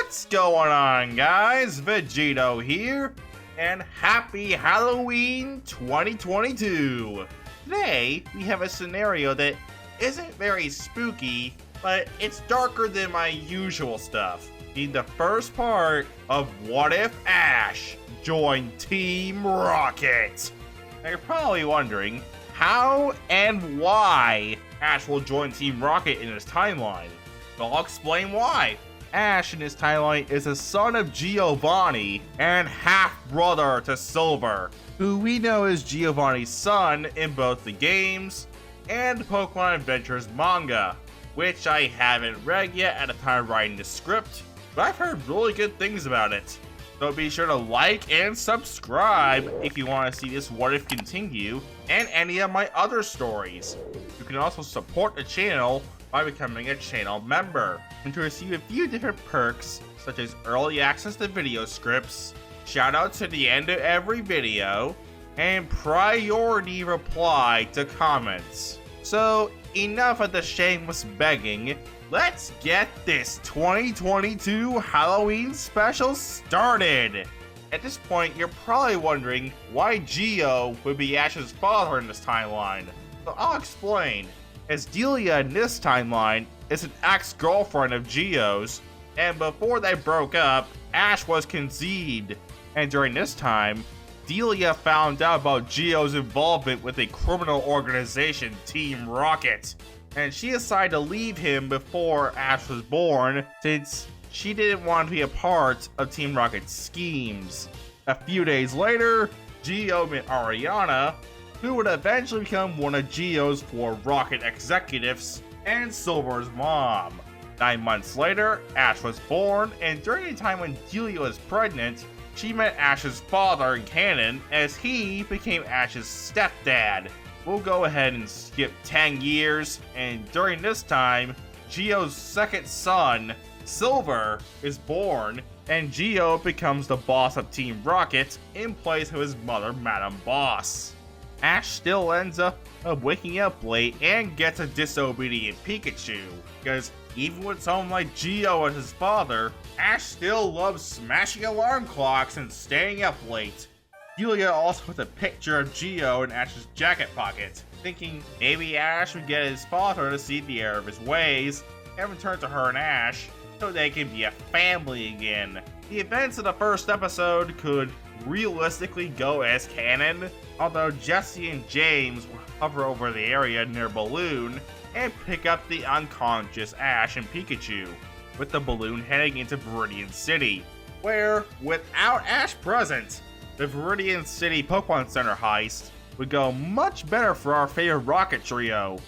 What's going on, guys? Vegito here, and happy Halloween 2022! Today, we have a scenario that isn't very spooky, but it's darker than my usual stuff. In the first part of What If Ash joined Team Rocket? Now you're probably wondering how and why Ash will join Team Rocket in his timeline. Well, I'll explain why. Ash in his timeline is a son of Giovanni and half-brother to Silver, who we know as Giovanni's son in both the games and Pokemon Adventures manga, which I haven't read yet at the time of writing the script, but I've heard really good things about it. So be sure to like and subscribe if you want to see this What If continue and any of my other stories. You can also support the channel by becoming a channel member and to receive a few different perks such as early access to video scripts, shoutouts at the end of every video, and priority reply to comments. So enough of the shameless begging, let's get this 2022 Halloween special started! At this point, you're probably wondering why Geo would be Ash's father in this timeline, so I'll explain. As Delia in this timeline is an ex-girlfriend of Geo's, and before they broke up, Ash was conceived, and during this time, Delia found out about Geo's involvement with a criminal organization, Team Rocket, and she decided to leave him before Ash was born since she didn't want to be a part of Team Rocket's schemes. A few days later, Geo met Ariana, who would eventually become one of Geo's 4 Rocket executives and Silver's mom. 9 months later, Ash was born, and during the time when Delia was pregnant, she met Ash's father in canon as he became Ash's stepdad. We'll go ahead and skip 10 years, and during this time, Geo's second son, Silver, is born, and Geo becomes the boss of Team Rocket in place of his mother, Madam Boss. Ash still ends up waking up late and gets a disobedient Pikachu, because even with someone like Geo as his father, Ash still loves smashing alarm clocks and staying up late. Delia also puts a picture of Geo in Ash's jacket pocket, thinking maybe Ash would get his father to see the error of his ways and return to her and Ash so they can be a family again. The events of the first episode could realistically go as canon, although Jesse and James will hover over the area near Balloon and pick up the unconscious Ash and Pikachu, with the balloon heading into Viridian City, where, without Ash present, the Viridian City Pokemon Center heist would go much better for our favorite Rocket Trio.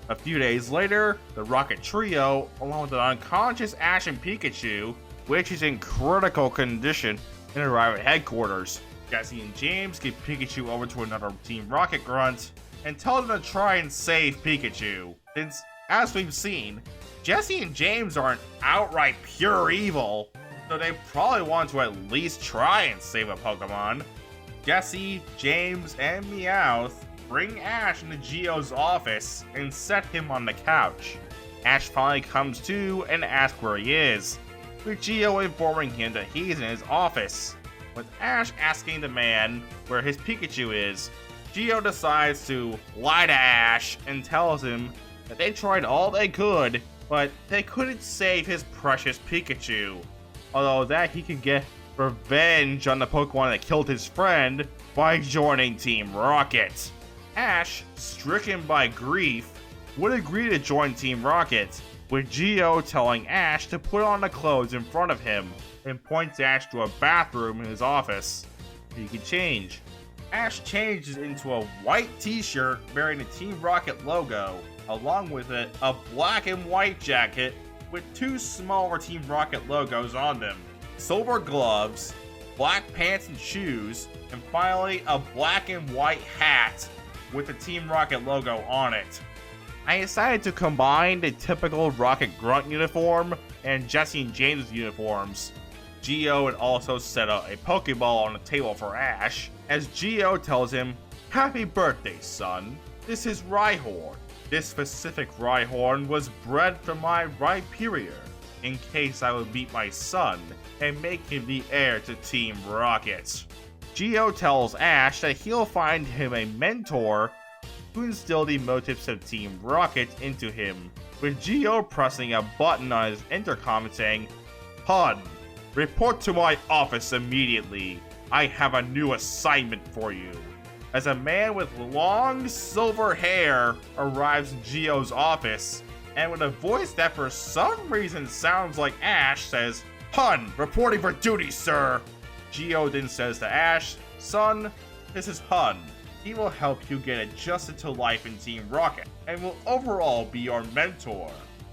A few days later, the Rocket Trio, along with the unconscious Ash and Pikachu, which is in critical condition, and arrive at headquarters. Jesse and James give Pikachu over to another Team Rocket grunt and tell them to try and save Pikachu, since, as we've seen, Jesse and James aren't outright pure evil, so they probably want to at least try and save a Pokemon. Jesse, James, and Meowth bring Ash into Geo's office and set him on the couch. Ash finally comes to and asks where he is, with Geo informing him that he's in his office. With Ash asking the man where his Pikachu is, Geo decides to lie to Ash and tells him that they tried all they could, but they couldn't save his precious Pikachu. Although that he could get revenge on the Pokemon that killed his friend by joining Team Rocket. Ash, stricken by grief, would agree to join Team Rocket, with Geo telling Ash to put on the clothes in front of him and points Ash to a bathroom in his office. He can change. Ash changes into a white t-shirt bearing the Team Rocket logo, along with it a black and white jacket with 2 smaller Team Rocket logos on them, silver gloves, black pants and shoes, and finally a black and white hat with the Team Rocket logo on it. I decided to combine the typical Rocket Grunt uniform and Jesse and James uniforms. Geo would also set up a Pokeball on the table for Ash, as Geo tells him, "Happy birthday, son. This is Rhyhorn. This specific Rhyhorn was bred from my Rhyperior. in case I would meet my son and make him the heir to Team Rocket. Geo tells Ash that he'll find him a mentor who instill the motives of Team Rocket into him, with Geo pressing a button on his intercom saying, "Hun, report to my office immediately. I have a new assignment for you." As a man with long silver hair arrives in Geo's office, and with a voice that for some reason sounds like Ash, says, "Hun, reporting for duty, sir." Geo then says to Ash, "Son, this is Hun. He will help you get adjusted to life in Team Rocket, and will overall be your mentor.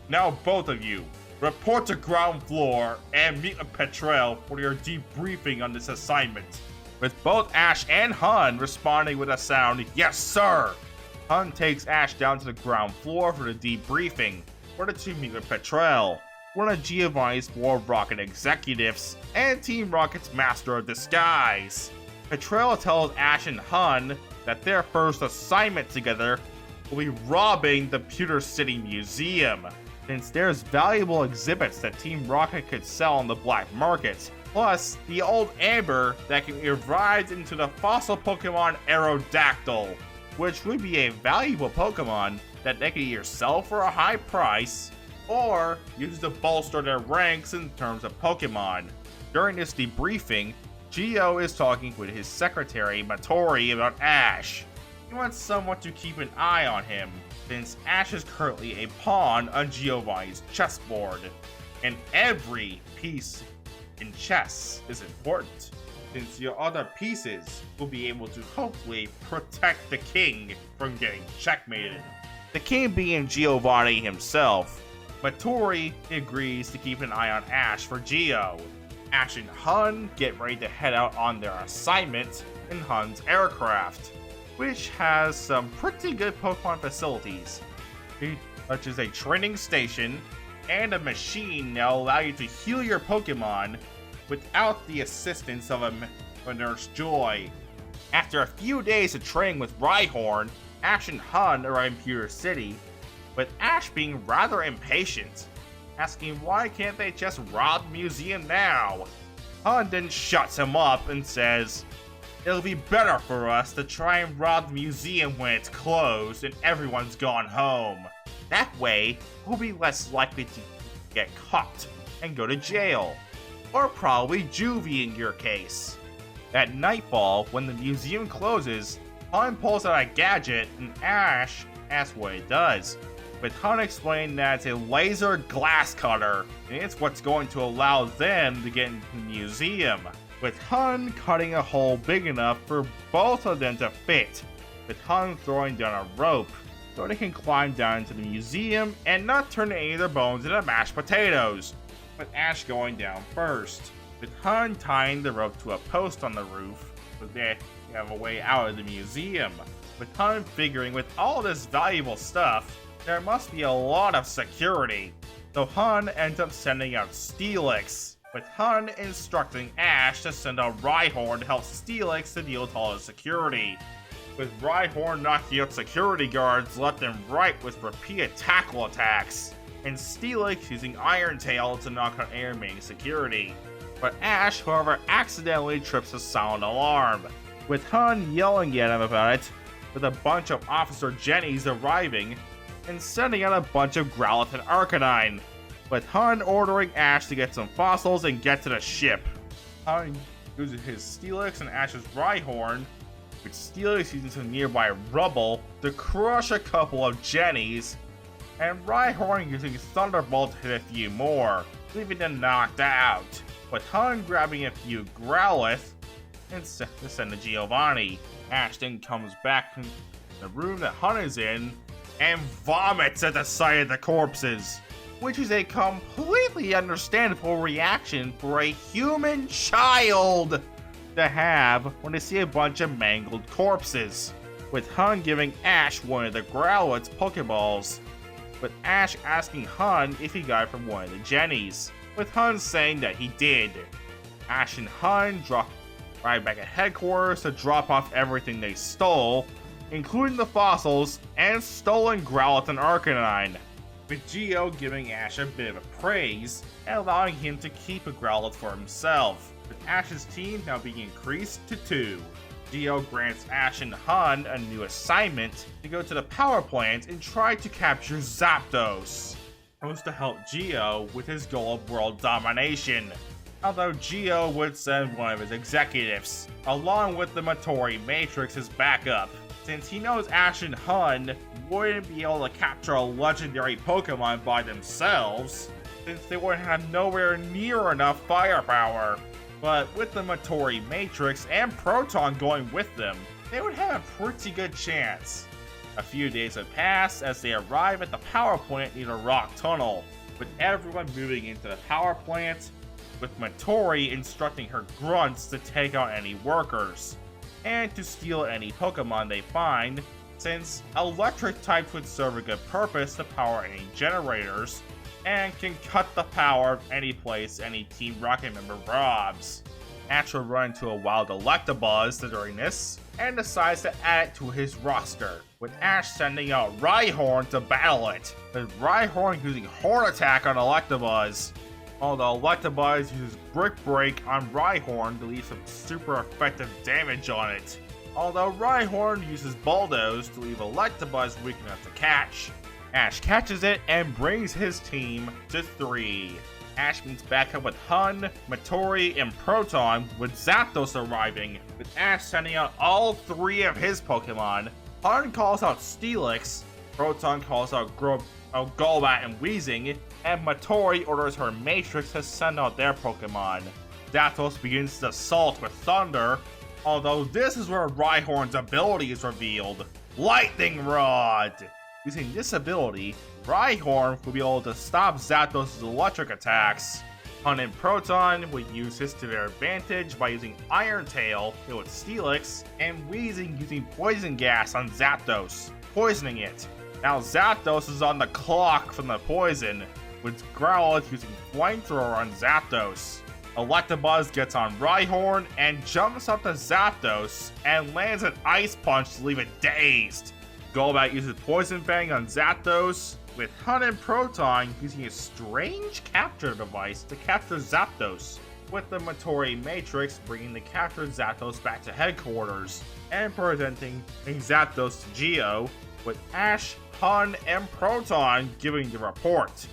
Now both of you, report to ground floor and meet with Petrel for your debriefing on this assignment." With both Ash and Hun responding with a sound, "Yes, sir!" Hun takes Ash down to the ground floor for the debriefing, where the two meet with Petrel, one of Giovanni's 4 Rocket executives, and Team Rocket's Master of Disguise. Petrel tells Ash and Hun that their first assignment together will be robbing the Pewter City Museum, since there's valuable exhibits that Team Rocket could sell on the black market, plus the old amber that can be revived into the fossil Pokemon Aerodactyl, which would be a valuable Pokemon that they could either sell for a high price or use to bolster their ranks in terms of Pokemon. During this debriefing, Geo is talking with his secretary Matori about Ash. He wants someone to keep an eye on him, since Ash is currently a pawn on Giovanni's chessboard, and every piece in chess is important, since your other pieces will be able to hopefully protect the king from getting checkmated. The king being Giovanni himself, Matori agrees to keep an eye on Ash for Geo. Ash and Hun get ready to head out on their assignment in Hun's aircraft, which has some pretty good Pokemon facilities, such as a training station and a machine that will allow you to heal your Pokemon without the assistance of a Nurse Joy. After a few days of training with Rhyhorn, Ash and Hun arrive in Pewter City, with Ash being rather impatient, asking why can't they just rob the museum now. Hun then shuts him up and says, "It'll be better for us to try and rob the museum when it's closed and everyone's gone home. That way, we'll be less likely to get caught and go to jail. Or probably juvie in your case." At nightfall, when the museum closes, Hun pulls out a gadget and Ash asks what it does, with Hun explaining that it's a laser glass cutter, and it's what's going to allow them to get into the museum, with Hun cutting a hole big enough for both of them to fit, with Hun throwing down a rope so they can climb down into the museum and not turn any of their bones into mashed potatoes, with Ash going down first, with Hun tying the rope to a post on the roof so they have a way out of the museum, with Hun figuring with all this valuable stuff there must be a lot of security, so Hun ends up sending out Steelix, with Hun instructing Ash to send out Rhyhorn to help Steelix to deal with all the security, with Rhyhorn knocking out security guards left and right with repeated tackle attacks, and Steelix using Iron Tail to knock out remaining security. But Ash, however, accidentally trips a silent alarm, with Hun yelling at him about it, with a bunch of Officer Jennies arriving and sending out a bunch of Growlithe and Arcanine, with Hun ordering Ash to get some fossils and get to the ship. Hun uses his Steelix and Ash's Rhyhorn, with Steelix using some nearby rubble to crush a couple of Jennies, and Rhyhorn using Thunderbolt to hit a few more, leaving them knocked out, with Hun grabbing a few Growlithe and send to Giovanni. Ash then comes back to the room that Hun is in and vomits at the sight of the corpses, which is a completely understandable reaction for a human child to have when they see a bunch of mangled corpses, with Hun giving Ash one of the Growlithe's Pokeballs, with Ash asking Hun if he got it from one of the Jennies, with Hun saying that he did. Ash and Hun ride back at headquarters to drop off everything they stole, including the fossils and stolen Growlithe and Arcanine. with Geo giving Ash a bit of a praise and allowing him to keep a Growlithe for himself, with Ash's team now being increased to 2. Geo grants Ash and Hun a new assignment to go to the power plant and try to capture Zapdos, supposed to help Geo with his goal of world domination. Although Geo would send one of his executives, along with the Matori Matrix as backup, since he knows Ash and Hun wouldn't be able to capture a legendary Pokemon by themselves, since they would have nowhere near enough firepower. But with the Matori Matrix and Proton going with them, they would have a pretty good chance. A few days would pass as they arrive at the power plant near the rock tunnel, with everyone moving into the power plant, with Matori instructing her grunts to take out any workers, and to steal any Pokemon they find, since electric types would serve a good purpose to power any generators, and can cut the power of any place any Team Rocket member robs. Ash will run into a wild Electabuzz during this, and decides to add it to his roster, with Ash sending out Rhyhorn to battle it, with Rhyhorn using Horn Attack on Electabuzz. Although Electabuzz uses Brick Break on Rhyhorn to leave some super effective damage on it. Although Rhyhorn uses Bulldoze to leave Electabuzz weak enough to catch. Ash catches it and brings his team to 3. Ash meets back up with Hun, Matori, and Proton, with Zapdos arriving, with Ash sending out all 3 of his Pokemon. Hun calls out Steelix, Proton calls out Golbat and Weezing, and Matori orders her Matrix to send out their Pokemon. Zapdos begins to assault with Thunder, although this is where Rhyhorn's ability is revealed. Lightning Rod! Using this ability, Rhyhorn will be able to stop Zapdos' electric attacks. Hun and Proton would use this to their advantage by using Iron Tail with Steelix, and Weezing using Poison Gas on Zapdos, poisoning it. Now Zapdos is on the clock from the poison, with Growlithe using Flamethrower on Zapdos. Electabuzz gets on Rhyhorn and jumps up to Zapdos and lands an Ice Punch to leave it dazed. Golbat uses Poison Fang on Zapdos, with Hun and Proton using a strange capture device to capture Zapdos, with the Matori Matrix bringing the captured Zapdos back to headquarters, and presenting Zapdos to Geo, with Ash, Hun, and Proton giving the report.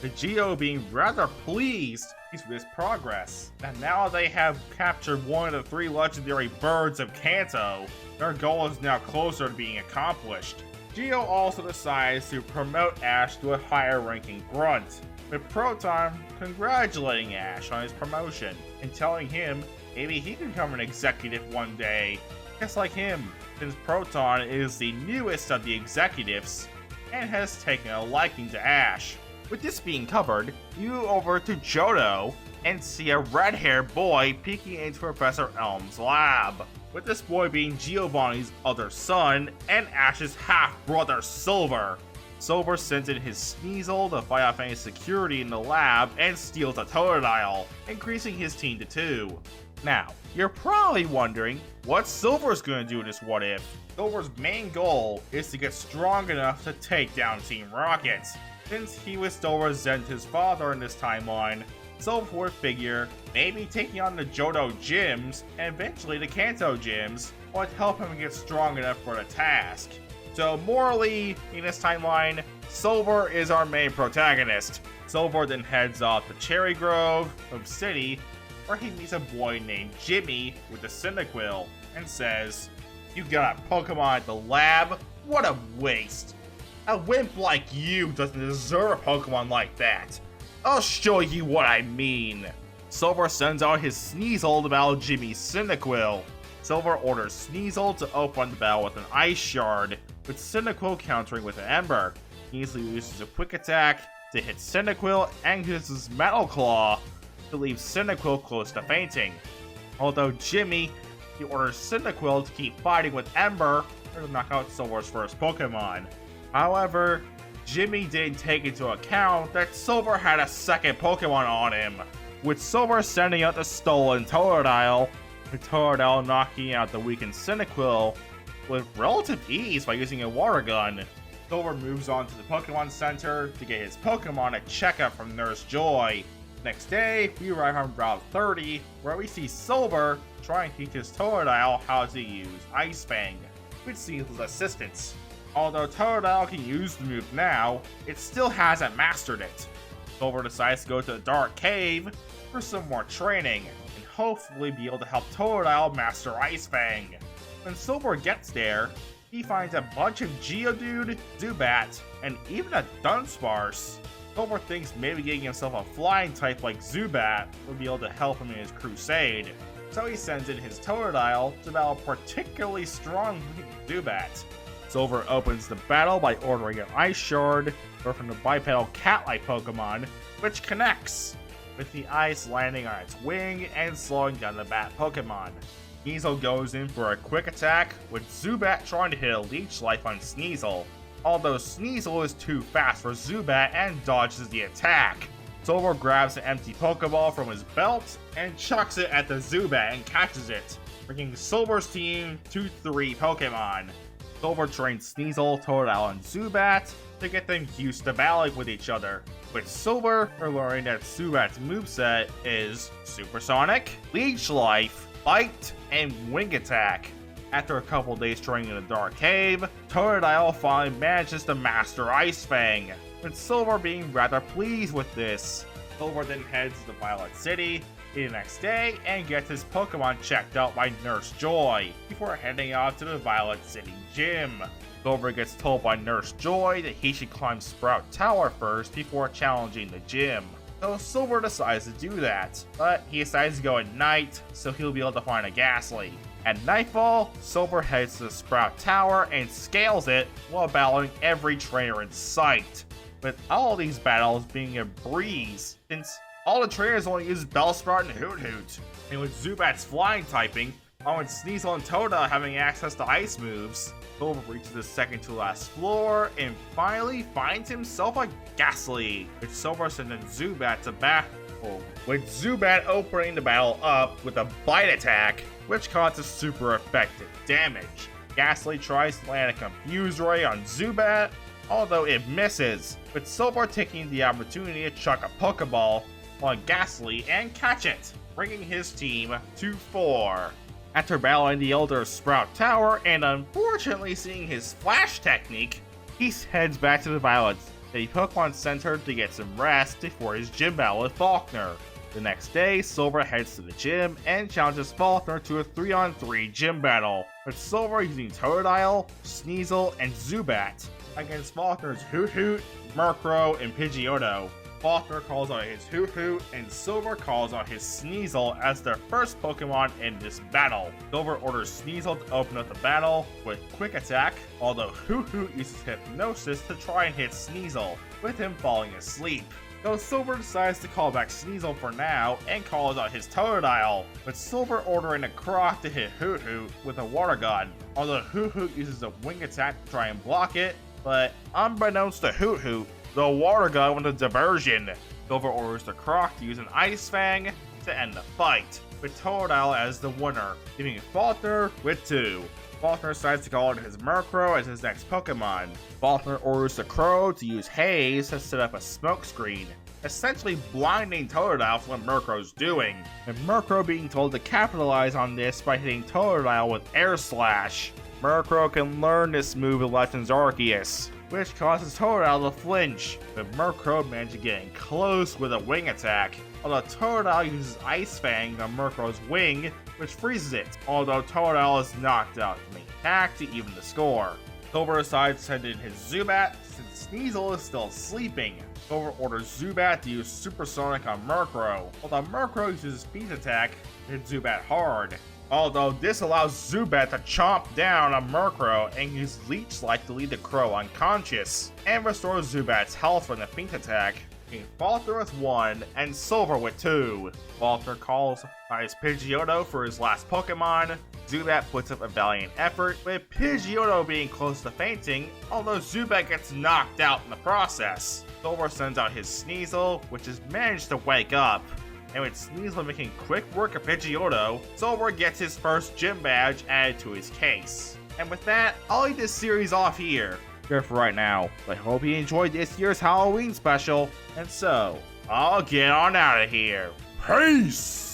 The Geo being rather pleased with his progress, and now they have captured one of the 3 legendary birds of Kanto, their goal is now closer to being accomplished. Geo also decides to promote Ash to a higher ranking grunt, with Proton congratulating Ash on his promotion and telling him maybe he can become an executive one day, just like him, since Proton is the newest of the executives and has taken a liking to Ash. With this being covered, you go over to Johto and see a red-haired boy peeking into Professor Elm's lab, with this boy being Giovanni's other son and Ash's half-brother Silver. Silver sends in his Sneasel to fight off any security in the lab and steals a Totodile, increasing his team to 2. Now, you're probably wondering what Silver's gonna do in this what if. Silver's main goal is to get strong enough to take down Team Rocket. Since he would still resent his father in this timeline, Silver would figure maybe taking on the Johto gyms and eventually the Kanto gyms would help him get strong enough for the task. So morally, in this timeline, Silver is our main protagonist. Silver then heads off to Cherry Grove of City, where he meets a boy named Jimmy with a Cyndaquil and says, "You got a Pokemon at the lab? What a waste! A wimp like you doesn't deserve a Pokemon like that. I'll show you what I mean." Silver sends out his Sneasel to battle Jimmy's Cyndaquil. Silver orders Sneasel to open the battle with an Ice Shard, with Cyndaquil countering with an Ember. He easily uses a Quick Attack to hit Cyndaquil and uses Metal Claw to leave Cyndaquil close to fainting. Although he orders Cyndaquil to keep fighting with Ember to knock out Silver's first Pokemon. However, Jimmy didn't take into account that Silver had a second Pokemon on him, with Silver sending out the stolen Totodile, with Totodile knocking out the weakened Cyndaquil with relative ease by using a Water Gun. Silver moves on to the Pokemon Center to get his Pokemon a checkup from Nurse Joy. Next day, we arrive on Route 30, where we see Silver trying to teach his Totodile how to use Ice Fang, with Sneasel's assistance. Although Totodile can use the move now, it still hasn't mastered it. Silver decides to go to the Dark Cave for some more training, and hopefully be able to help Totodile master Ice Fang. When Silver gets there, he finds a bunch of Geodude, Zubat, and even a Dunsparce. Silver thinks maybe getting himself a flying type like Zubat would be able to help him in his crusade, so he sends in his Totodile to battle a particularly strong Zubat. Silver opens the battle by ordering an Ice Shard from the bipedal cat-like Pokemon, which connects, with the ice landing on its wing and slowing down the bat Pokemon. Sneasel goes in for a quick attack, with Zubat trying to hit a Leech Life on Sneasel, although Sneasel is too fast for Zubat and dodges the attack. Silver grabs an empty Pokeball from his belt and chucks it at the Zubat and catches it, bringing Silver's team to 3 Pokemon. Silver trains Sneasel, Totodile, and Zubat to get them used to battling with each other. With Silver, we're learning that Zubat's moveset is Supersonic, Leech Life, Bite, and Wing Attack. After a couple days training in the Dark Cave, Totodile finally manages to master Ice Fang, with Silver being rather pleased with this. Silver then heads to Violet City the next day and gets his Pokemon checked out by Nurse Joy before heading out to the Violet City gym. Silver gets told by Nurse Joy that he should climb Sprout Tower first before challenging the gym. So Silver decides to do that, but he decides to go at night so he'll be able to find a Ghastly. At nightfall, Silver heads to the Sprout Tower and scales it while battling every trainer in sight, with all these battles being a breeze since all the trainers only use Bellsprout and Hoot Hoot. And with Zubat's flying typing, along with Sneasel and Totodile having access to ice moves, Silver reaches the second to last floor and finally finds himself a Ghastly, which Silver sends in Zubat to battle, with Zubat opening the battle up with a Bite attack, which causes super effective damage. Ghastly tries to land a Confuse Ray on Zubat, although it misses, with Silver taking the opportunity to chuck a Pokeball on Ghastly and catch it, bringing his team to 4. After battling the Elder Sprout Tower and unfortunately seeing his Flash technique, he heads back to the Violet City Pokemon Center to get some rest before his gym battle with Faulkner. The next day, Silver heads to the gym and challenges Faulkner to a 3-on-3 gym battle, with Silver using Totodile, Sneasel, and Zubat against Faulkner's Hoot Hoot, Murkrow, and Pidgeotto. Faulkner calls out his Hoot Hoot, and Silver calls out his Sneasel as their first Pokemon in this battle. Silver orders Sneasel to open up the battle with Quick Attack, although Hoot Hoot uses Hypnosis to try and hit Sneasel, with him falling asleep. Though Silver decides to call back Sneasel for now and calls out his Totodile, with Silver ordering a Croc to hit Hoot Hoot with a Water Gun, although Hoot Hoot uses a Wing Attack to try and block it, but unbeknownst to Hoot Hoot, the Water Gun with a diversion. Silver orders the Croc to use an Ice Fang to end the fight, with Totodile as the winner, leaving Faulkner with 2. Faulkner decides to call in his Murkrow as his next Pokemon. Faulkner orders the Crow to use Haze to set up a smoke screen, essentially blinding Totodile for what Murkrow's doing, and Murkrow being told to capitalize on this by hitting Totodile with Air Slash. Murkrow can learn this move with Legends Arceus, which causes Totodile to flinch, but Murkrow manages getting close with a Wing Attack, although Totodile uses Ice Fang on Murkrow's wing, which freezes it, although Totodile is knocked out to make attack to even the score. Silver decides to send in his Zubat since Sneasel is still sleeping. Silver orders Zubat to use Supersonic on Murkrow, although Murkrow uses Speed Attack to hit Zubat hard. Although this allows Zubat to chomp down on Murkrow and use Leech Life to leave the Crow unconscious, and restores Zubat's health from the Feint Attack, leaving Faulkner with 1 and Silver with 2. Faulkner calls out his Pidgeotto for his last Pokemon. Zubat puts up a valiant effort, with Pidgeotto being close to fainting, although Zubat gets knocked out in the process. Silver sends out his Sneasel, which has managed to wake up, and with Sneasel making quick work of Pidgeotto, Silver gets his first gym badge added to his case. And with that, I'll leave this series off here. here for right now. But I hope you enjoyed this year's Halloween special. And so, I'll get on out of here. Peace!